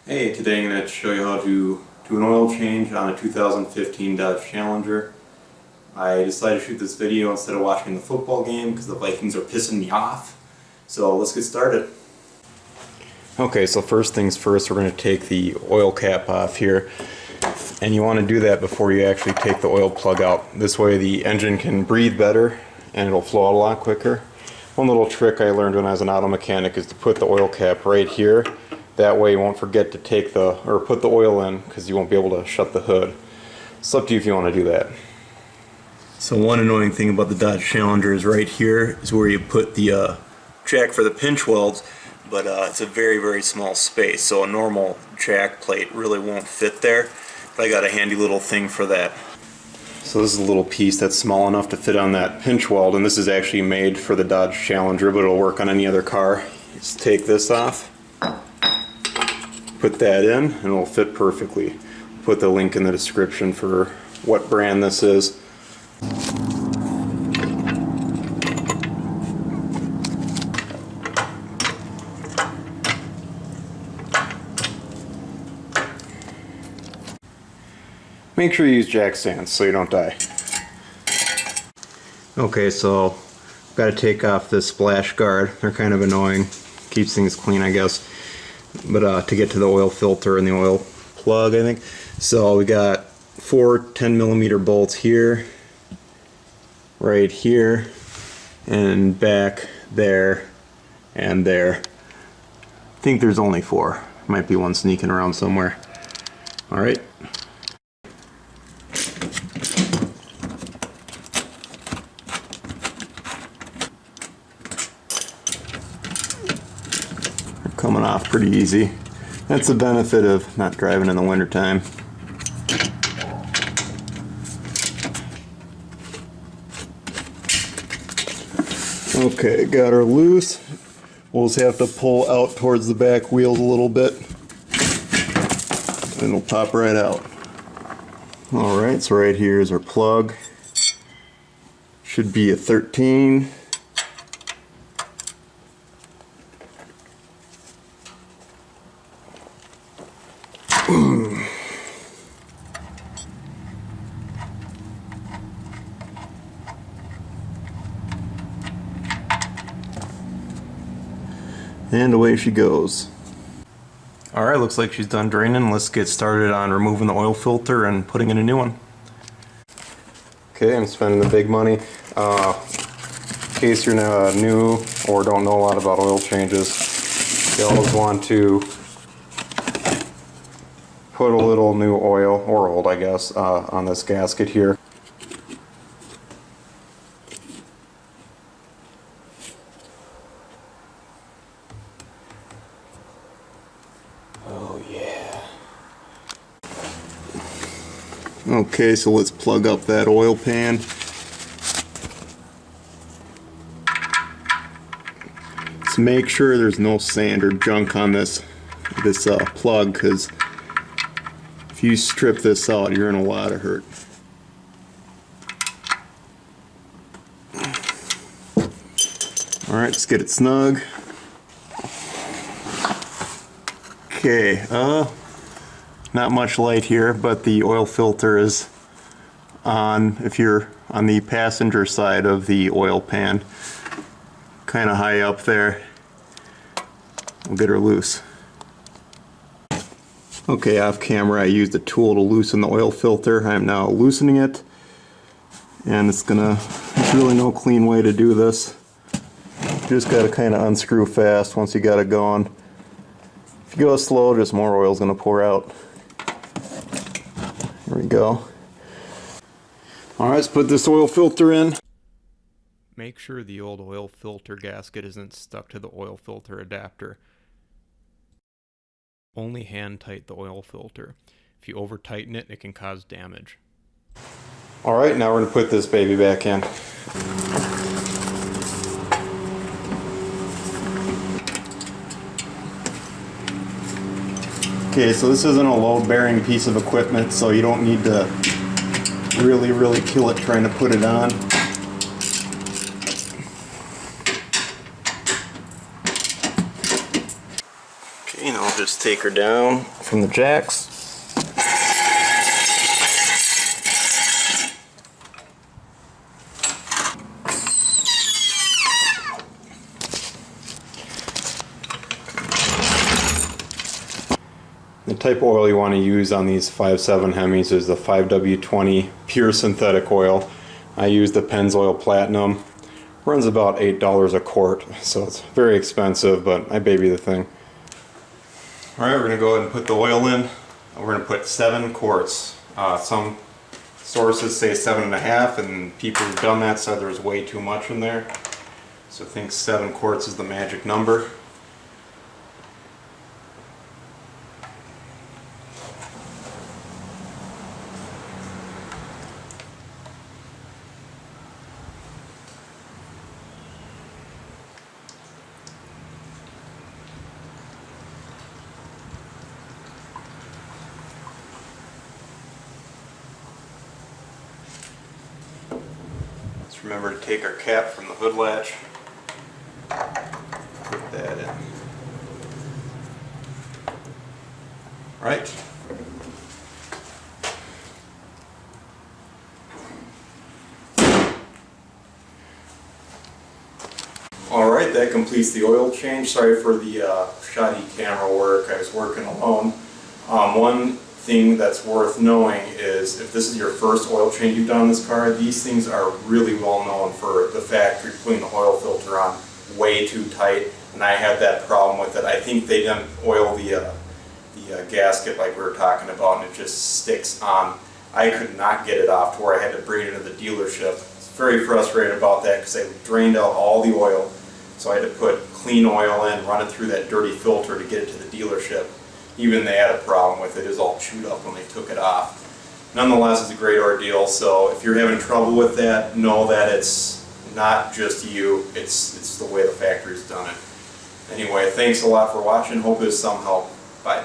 Hey, today I'm going to show you how to do an oil change on a 2015 Dodge Challenger. I decided to shoot this video instead of watching the football game because the Vikings are pissing me off. So let's get started. Okay, so first things first, we're going to take the oil cap off here. And you want to do that before you actually take the oil plug out. This way the engine can breathe better and it'll flow out a lot quicker. One little trick I learned when I was an auto mechanic is to put the oil cap right here. That way you won't forget to put the oil in because you won't be able to shut the hood. It's up to you if you want to do that. So one annoying thing about the Dodge Challenger is right here is where you put the jack for the pinch welds, but it's a very, very small space, so a normal jack plate really won't fit there. But I got a handy little thing for that. So this is a little piece that's small enough to fit on that pinch weld, and this is actually made for the Dodge Challenger, but it'll work on any other car. Just take this off, put that in, and it'll fit perfectly. Put the link in the description for what brand this is. Make sure you use jack stands so you don't die. Okay, so got to take off this splash guard. They're kind of annoying. Keeps things clean, I guess. But to get to the oil filter and the oil plug, I think. So we got 4 10mm bolts here, right here, and back there, and there. I think there's only 4. Might be one sneaking around somewhere. Alright. Coming off pretty easy. That's the benefit of not driving in the wintertime. Okay, got her loose. We'll just have to pull out towards the back wheels a little bit and it'll pop right out. Alright, so right here is our plug. Should be a 13. And away she goes. Alright, looks like she's done draining. Let's get started on removing the oil filter and putting in a new one. Okay, I'm spending the big money. In case you're new or don't know a lot about oil changes, you always want to put a little new oil, or old I guess, on this gasket here. Oh yeah. Okay, so let's plug up that oil pan. Let's make sure there's no sand or junk on this plug, because if you strip this out, you're in a lot of hurt. Alright, let's get it snug. Okay, not much light here, but the oil filter is on if you're on the passenger side of the oil pan. Kind of high up there. We'll get her loose. Okay, off camera I used a tool to loosen the oil filter. I'm now loosening it, and there's really no clean way to do this. You just gotta kind of unscrew fast once you got it going. If you go slow, just more oil is gonna pour out. Here we go. Alright, let's put this oil filter in. Make sure the old oil filter gasket isn't stuck to the oil filter adapter. Only hand tight the oil filter. If you over tighten it, it can cause damage. Alright, now we're going to put this baby back in. Okay, so this isn't a load bearing piece of equipment, so you don't need to really kill it trying to put it on. Okay, now I'll just take her down from the jacks. The type of oil you want to use on these 5.7 Hemis is the 5W20 pure synthetic oil. I use the Pennzoil Platinum. Runs about $8 a quart, so it's very expensive, but I baby the thing. Alright, we're going to go ahead and put the oil in. We're going to put 7 quarts. Some sources say 7.5, and people who've done that said there's way too much in there. So I think 7 quarts is the magic number. Remember to take our cap from the hood latch, put that in. Right. Alright, that completes the oil change. Sorry for the shoddy camera work. I was working alone. One thing that's worth knowing is if this is your first oil change you've done on this car, these things are really well known for the factory putting the oil filter on way too tight, and I had that problem with it. I think they didn't oil the gasket like we were talking about, and it just sticks on. I could not get it off to where I had to bring it into the dealership. I was very frustrated about that because they drained out all the oil, so I had to put clean oil in, run it through that dirty filter to get it to the dealership. Even they had a problem with it. It was all chewed up when they took it off. Nonetheless, it's a great ordeal, so if you're having trouble with that, know that it's not just you, it's the way the factory's done it. Anyway, thanks a lot for watching. Hope it was some help. Bye.